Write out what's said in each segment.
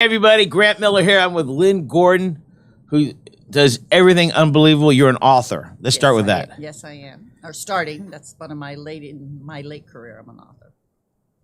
Hey everybody, Grant Miller here. I'm with Lynda Gordon, who does everything unbelievable. You're an author. Let's start with that. Yes, I am. Or starting. That's one of my late career. I'm an author.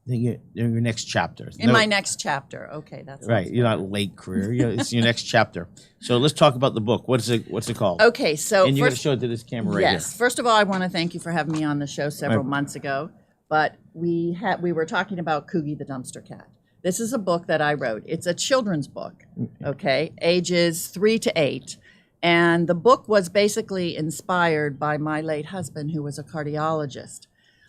In your next chapter. In my next chapter. Okay, that's right. You're not late career. It's your next chapter. So let's talk about the book. What's it called? Okay, so and you're going to show it to this camera right here. Yes. First of all, I want to thank you for having me on the show several months ago. But we were talking about Coogi the dumpster cat. This is a book that I wrote. It's a children's book, okay, ages 3 to 8. And the book was basically inspired by my late husband, who was a cardiologist.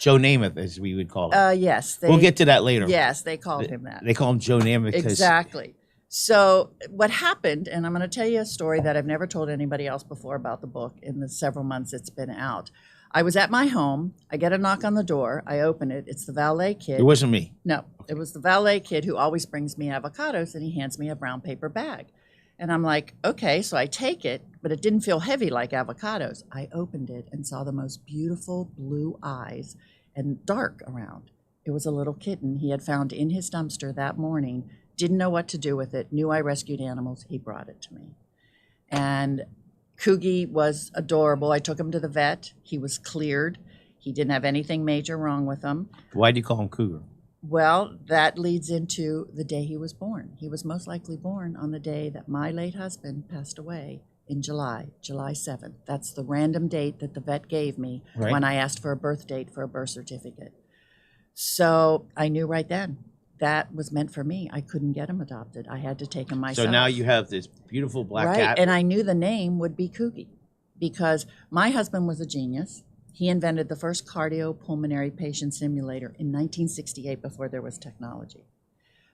Joe Namath, as we would call him. Yes. We'll get to that later. Yes, they called him that. They call him Joe Namath. Exactly. So what happened, and I'm going to tell you a story that I've never told anybody else before about the book in the several months it's been out. I was at my home. I get a knock on the door. I open it. It's the valet kid. It wasn't me. No, it was the valet kid who always brings me avocados, and he hands me a brown paper bag. And I'm like, okay, so I take it, but it didn't feel heavy like avocados. I opened it and saw the most beautiful blue eyes and dark around. It was a little kitten he had found in his dumpster that morning, didn't know what to do with it, knew I rescued animals. He brought it to me. And Coogi was adorable. I took him to the vet. He was cleared. He didn't have anything major wrong with him. Why do you call him Cougar? Well, that leads into the day he was born. He was most likely born on the day that my late husband passed away in July 7th. That's the random date that the vet gave me when I asked for a birth date for a birth certificate. So I knew right then that was meant for me. I couldn't get him adopted. I had to take him myself. So now you have this beautiful black cat. And I knew the name would be Coogi because my husband was a genius. He invented the first cardiopulmonary patient simulator in 1968 before there was technology.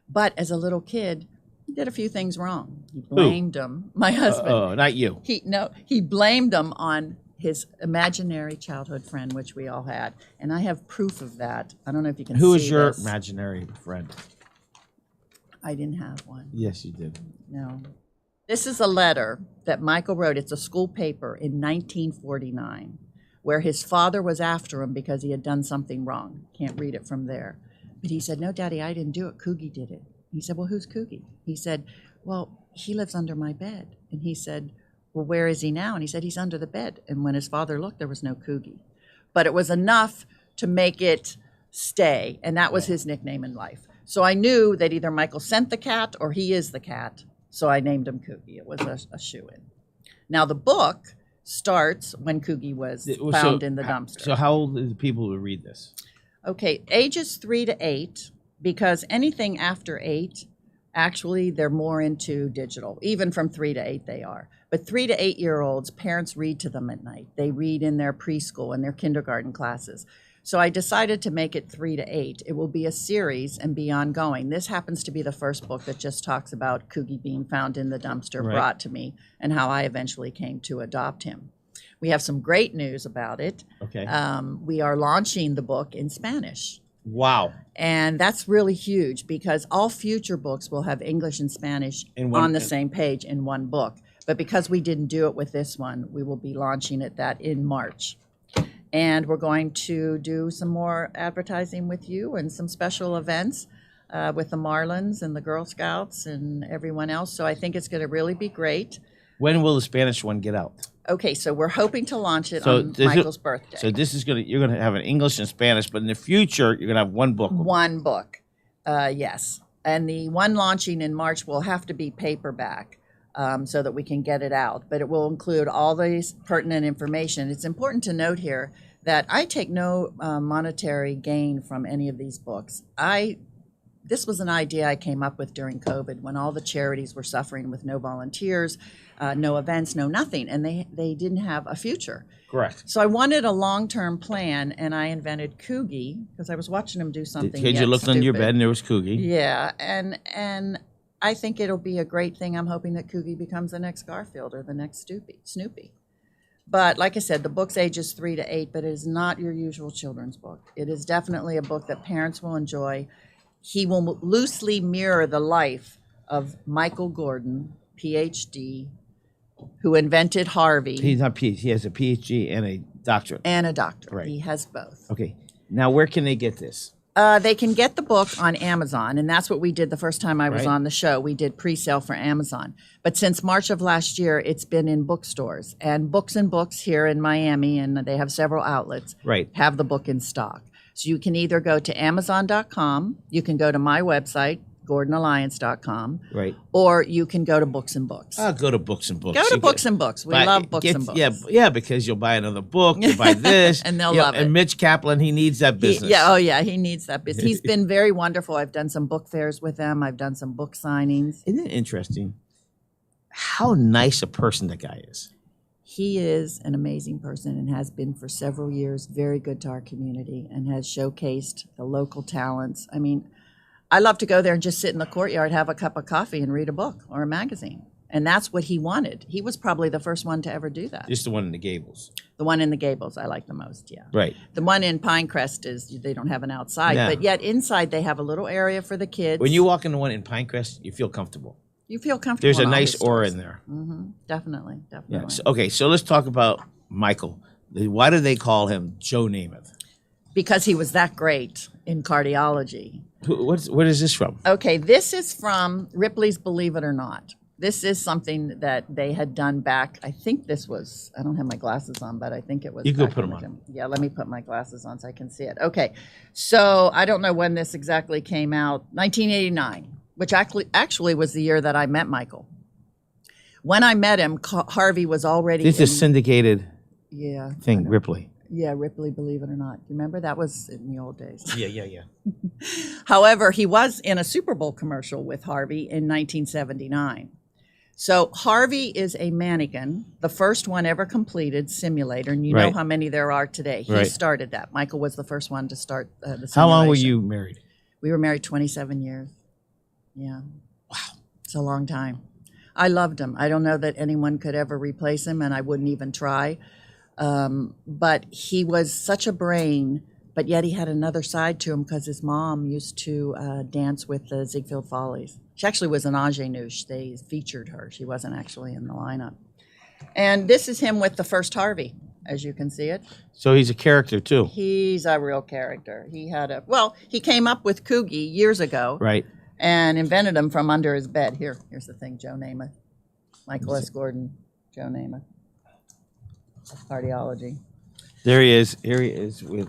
But as a little kid, he did a few things wrong. He blamed him, my husband. Oh, not you. He blamed him on his imaginary childhood friend, which we all had. And I have proof of that. I don't know if you can see Who is your this. imaginary friend? I didn't have one. Yes, you did. No. This is a letter that Michael wrote. It's a school paper in 1949, where his father was after him because he had done something wrong. Can't read it from there. But he said, no, Daddy, I didn't do it. Coogi did it. He said, well, who's Coogi? He said, well, he lives under my bed. And he said, well, where is he now? And he said, he's under the bed. And when his father looked, there was no Coogi. But it was enough to make it stay. And that was his nickname in life. So I knew that either Michael sent the cat or he is the cat. So I named him Coogi. It was a shoo-in. Now, the book starts when Coogi was found in the dumpster. So how old are the people who read this? Okay, ages 3 to 8, because anything after 8, actually, they're more into digital. Even from 3 to 8, they are. But 3 to 8-year-olds, parents read to them at night. They read in their preschool and their kindergarten classes. So I decided to make it 3 to 8. It will be a series and be ongoing. This happens to be the first book that just talks about Coogi being found in the dumpster, brought to me, and how I eventually came to adopt him. We have some great news about it. Okay. We are launching the book in Spanish. Wow. And that's really huge because all future books will have English and Spanish on the same page in one book. But because we didn't do it with this one, we will be launching it in March. And we're going to do some more advertising with you and some special events with the Marlins and the Girl Scouts and everyone else. So I think it's going to really be great. When will the Spanish one get out? Okay, so we're hoping to launch it on Michael's birthday. So this is you're gonna have an English and Spanish, but in the future you're gonna have one book. One book, yes. And the one launching in March will have to be paperback so that we can get it out. But it will include all these pertinent information. It's important to note here that I take no monetary gain from any of these books. This was an idea I came up with during COVID when all the charities were suffering with no volunteers, no events, no nothing, and they didn't have a future. Correct. So I wanted a long-term plan, and I invented Coogi because I was watching him do something. You looked under your bed and there was Coogi. Yeah, and I think it'll be a great thing. I'm hoping that Coogi becomes the next Garfield or the next Snoopy. But like I said, the book's ages 3 to 8, but it is not your usual children's book. It is definitely a book that parents will enjoy. He will loosely mirror the life of Michael Gordon, PhD, who invented Harvey. He's not PhD. He has a PhD and a doctorate. And a doctorate. Right. He has both. Okay. Now, where can they get this? They can get the book on Amazon, and that's what we did the first time I was Right. on the show. We did pre-sale for Amazon. But since March of last year, it's been in bookstores. And Books and Books here in Miami, and they have several outlets, Right. have the book in stock. So you can either go to Amazon.com, you can go to my website, GordonAlliance.com, Right. or you can go to Books and Books. I'll go to Books and Books. Go to You Books get- and Books. We buy- love Books get- and Books. Yeah, because you'll buy another book, you buy this. And they'll you know, love it. And Mitch Kaplan, he needs that business. He needs that business. He's been very wonderful. I've done some book fairs with him. I've done some book signings. Isn't it interesting how nice a person that guy is? He is an amazing person and has been for several years very good to our community and has showcased the local talents. I mean, I love to go there and just sit in the courtyard, have a cup of coffee, and read a book or a magazine. And that's what he wanted. He was probably the first one to ever do that. Just the one in the Gables. The one in the Gables I like the most, yeah. Right. The one in Pinecrest is they don't have an outside, Yeah. but yet inside they have a little area for the kids. When you walk in the one in Pinecrest, you feel comfortable. You feel comfortable. There's a in all nice the aura stores. in there. Definitely. Yeah. Okay, so let's talk about Michael. Why do they call him Joe Namath? Because he was that great in cardiology. What is this from? Okay, this is from Ripley's Believe It or Not. This is something that they had done back, I think this was, I don't have my glasses on, but I think it was. You go back put in 'em the on. gym. Yeah, let me put my glasses on so I can see it. Okay, so I don't know when this exactly came out, 1989, which actually was the year that I met Michael. When I met him, Harvey was already This is in- syndicated Yeah, thing, Ripley. yeah, Ripley, Believe It or Not. You remember? That was in the old days. Yeah. However, he was in a Super Bowl commercial with Harvey in 1979. So Harvey is a mannequin, the first one ever completed simulator, and you know Right. how many there are today. He Right. started that. Michael was the first one to start the simulation. How long were you married? We were married 27 years. Yeah. Wow. It's a long time. I loved him. I don't know that anyone could ever replace him, and I wouldn't even try. But he was such a brain, but yet he had another side to him because his mom used to dance with the Ziegfeld Follies. She actually was an ingenue. They featured her. She wasn't actually in the lineup. And this is him with the first Harvey, as you can see it. So he's a character too, He's a real character. He came up with Coogi years ago right? and invented him from under his bed. Here's the thing, Joe Namath. Michael S. Gordon, Joe Namath. Cardiology. There he is. Here he is with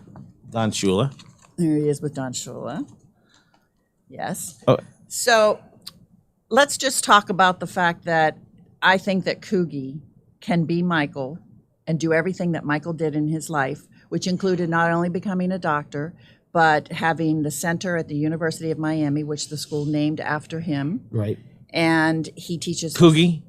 Don Shula. There he is with Don Shula. Yes. Oh, So let's just talk about the fact that I think that Coogi can be Michael and do everything that Michael did in his life, which included not only becoming a doctor, but having the center at the University of Miami, which the school named after him. right. And he teaches Coogie.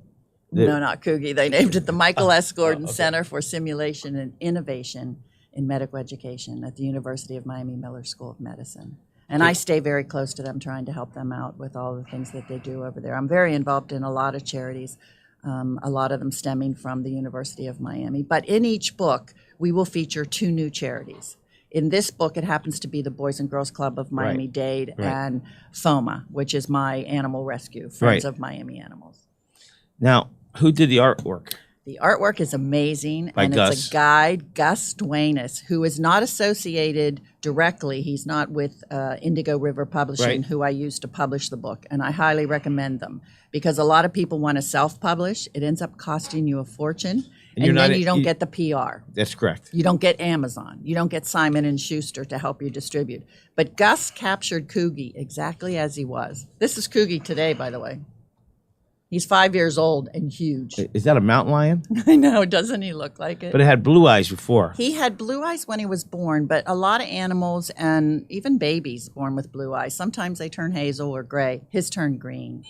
No, not Coogi. They named it the Michael S. Gordon okay. Center for Simulation and Innovation in Medical Education at the University of Miami Miller School of Medicine. And I stay very close to them, trying to help them out with all the things that they do over there. I'm very involved in a lot of charities, a lot of them stemming from the University of Miami. But in each book, we will feature 2 new charities. In this book, it happens to be the Boys and Girls Club of Miami-Dade right. and FOMA, which is my animal rescue, Friends Right. of Miami Animals. Now, who did the artwork? The artwork is amazing, By and Gus. it's a guide, Gus Duenas, who is not associated directly. He's not with Indigo River Publishing, Right. who I used to publish the book, and I highly recommend them because a lot of people want to self-publish. It ends up costing you a fortune, you're and not then a- you don't you- get the PR. That's correct. You don't get Amazon. You don't get Simon and Schuster to help you distribute. But Gus captured Coogi exactly as he was. This is Coogi today, by the way. He's 5 years old and huge. Is that a mountain lion? I know, doesn't he look like it? But it had blue eyes before. He had blue eyes when he was born, but a lot of animals and even babies born with blue eyes, sometimes they turn hazel or gray. His turned green.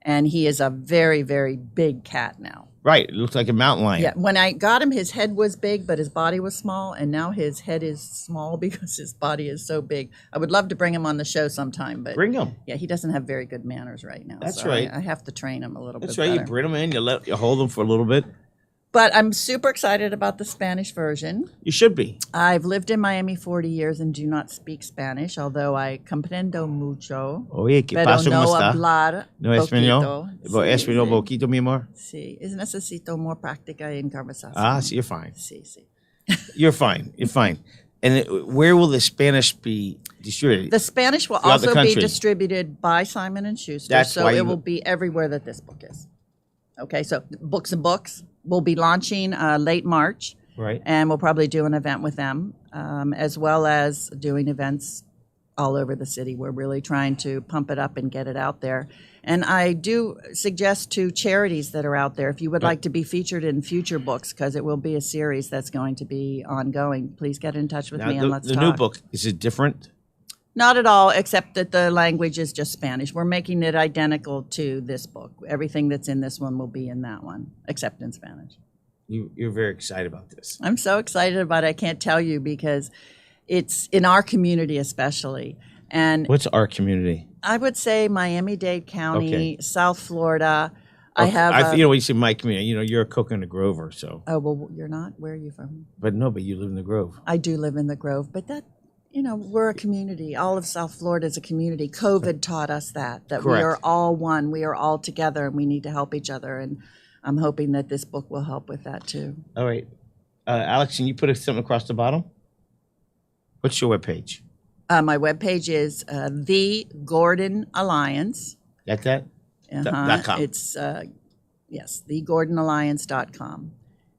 And he is a very, very big cat now. Right. It looks like a mountain lion. Yeah, when I got him, his head was big, but his body was small, and now his head is small because his body is so big. I would love to bring him on the show sometime, but Bring him. yeah, he doesn't have very good manners right now. That's so right. I have to train him a little That's bit right. better. You bring them in. You hold them for a little bit. But I'm super excited about the Spanish version. You should be. I've lived in Miami 40 years and do not speak Spanish, although I comprendo mucho, Oye, ¿qué pero pasa? no ¿Cómo está? hablar No español. poquito. Español Sí, poquito, mi amor. sí. Necesito more práctica en conversación. Ah, sí, you're fine. Sí, sí. You're fine. You're fine. where will the Spanish be distributed? The Spanish will Throughout the also be country. distributed by Simon & Schuster, That's so why it you- will be everywhere that this book is. Okay, so Books and Books will be launching late March, Right. and we'll probably do an event with them, as well as doing events all over the city. We're really trying to pump it up and get it out there. And I do suggest to charities that are out there, if you would like to be featured in future books, because it will be a series that's going to be ongoing, please get in touch with Now, me and let's the talk. new book, is it different? Not at all, except that the language is just Spanish. We're making it identical to this book. Everything that's in this one will be in that one, except in Spanish. You're very excited about this. I'm so excited about it. I can't tell you because it's in our community especially. And What's our community? I would say Miami-Dade County, Okay. South Florida. I have, when you say my community, you're a Coconut Grover, so. oh, well, you're not? Where are you from? But you live in the Grove. I do live in the Grove, but that, we're a community. All of South Florida is a community. COVID taught us that we Correct. are all one. We are all together, and we need to help each other. And I'm hoping that this book will help with that too. All right. Alex, can you put something across the bottom? What's your webpage? My webpage is The Gordon Alliance. Got that? .com. It's, yes, thegordonalliance.com.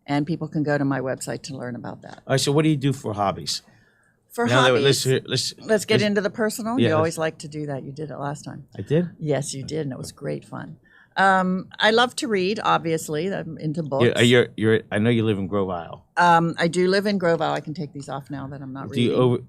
And people can go to my website to learn about that. All right, so what do you do for hobbies? For Now that- hobbies, let's get into the personal. Yeah, You always like to do that. You did it last time. I did? Yes, you did, and it was great fun. I love to read, obviously. I'm into books. I know you live in Grove Isle. I do live in Grove Isle. I can take these off now that I'm not reading.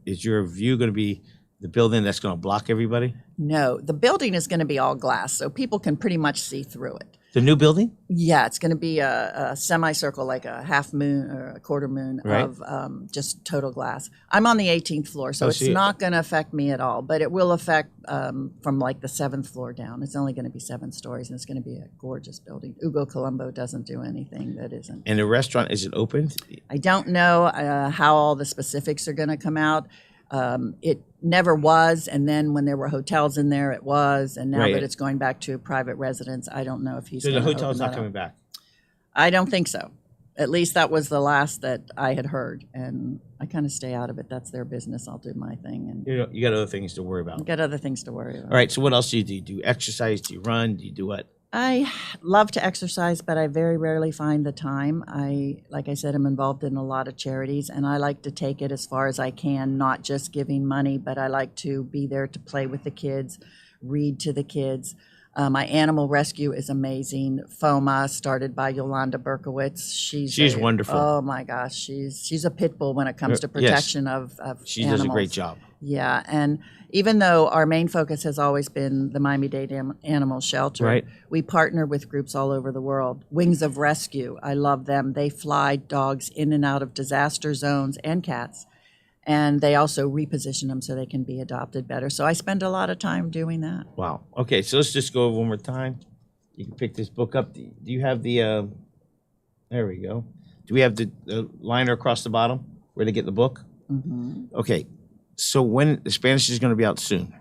Is your view going to be the building that's going to block everybody? No, the building is going to be all glass, so people can pretty much see through it. The new building? Yeah, it's going to be a semicircle, like a half moon or a quarter moon Right. of just total glass. I'm on the 18th floor, so Oh, it's so you- not going to affect me at all, but it will affect from like the 7th floor down. It's only going to be 7 stories, and it's going to be a gorgeous building. Ugo Colombo doesn't do anything that isn't. And the restaurant, is it open? I don't know how all the specifics are going to come out. It never was, and then when there were hotels in there, it was, and now Right. that it's going back to private residence, I don't know if he's So the gonna hotel's open not that coming up. back? I don't think so. At least that was the last that I had heard, and I kind of stay out of it. That's their business. I'll do my thing, and You got other things to worry about. get other things to worry about. All right, so what else do you do? Do you exercise? Do you run? Do you do what? I love to exercise, but I very rarely find the time. Like I said, I'm involved in a lot of charities, and I like to take it as far as I can, not just giving money, but I like to be there to play with the kids, read to the kids. My animal rescue is amazing. FOMA, started by Yolanda Berkowitz. She's wonderful. Oh my gosh, she's a pit bull when it comes to Yes. protection of She animals. does a great job. Yeah, and even though our main focus has always been the Miami-Dade Animal Shelter, Right. we partner with groups all over the world. Wings of Rescue, I love them. They fly dogs in and out of disaster zones and cats, and they also reposition them so they can be adopted better. So I spend a lot of time doing that. Wow. Okay, so let's just go over one more time. You can pick this book up. Do you have the, there we go. Do we have the liner across the bottom where to get the book? Mm-hmm. Okay, so when the Spanish is going to be out soon?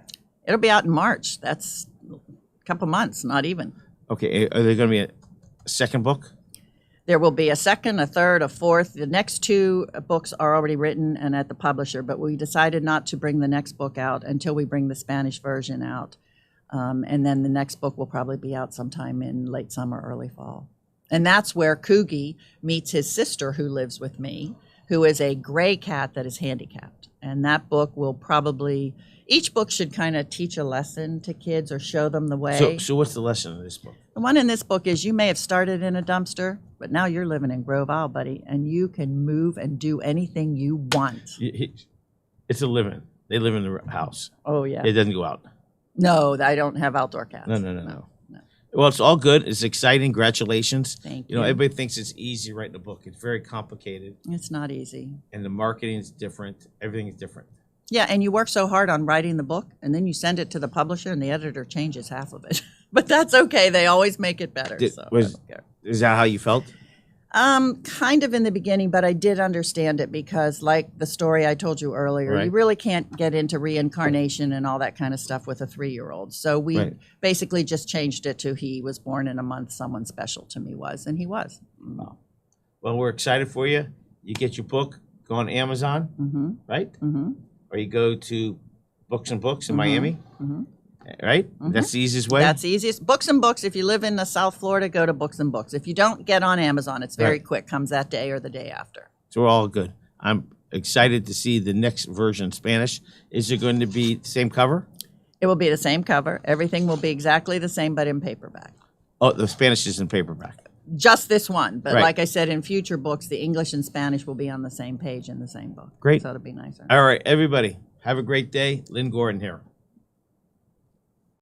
It'll be out in March. That's a couple months, not even. Okay, are there going to be a second book? There will be a second, a third, a fourth. The next 2 books are already written and at the publisher, but we decided not to bring the next book out until we bring the Spanish version out. And then the next book will probably be out sometime in late summer, early fall. And that's where Coogi meets his sister who lives with me, who is a gray cat that is handicapped. And that book will probably, each book should kind of teach a lesson to kids or show them the way. So what's the lesson of this book? The one in this book is you may have started in a dumpster, but now you're living in Grove Isle, buddy, and you can move and do anything you want. It's a living. They live in the house. Oh, yeah. It doesn't go out. No, I don't have outdoor cats. No. Well, it's all good. It's exciting. Congratulations. Thank You know, you. everybody thinks it's easy writing a book. It's very complicated, It's not easy. and the marketing is different. Everything is different. Yeah, and you work so hard on writing the book, and then you send it to the publisher, and the editor changes half of it. But that's okay. They always make it better. So I don't care. Is that how you felt? Kind of in the beginning, but I did understand it because, like the story I told you earlier, Right. you really can't get into reincarnation and all that kind of stuff with a 3-year-old. So we Right. basically just changed it to he was born in a month someone special to me was, and he was. Well, we're excited for you. You get your book. go on Amazon, right? Or you go to Books and Books in Miami, right? That's the easiest way. That's the easiest. Books and Books. If you live in South Florida, go to Books and Books. If you don't, get on Amazon. It's very quick. Comes that day or the day after. So we're all good. I'm excited to see the next version in Spanish. Is it going to be the same cover? It will be the same cover. Everything will be exactly the same, but in paperback. Oh, the Spanish is in paperback. Just this one. But Right. like I said, in future books, the English and Spanish will be on the same page in the same book. Great. So it'll be nicer. All right, everybody, have a great day. Lynda Gordon here.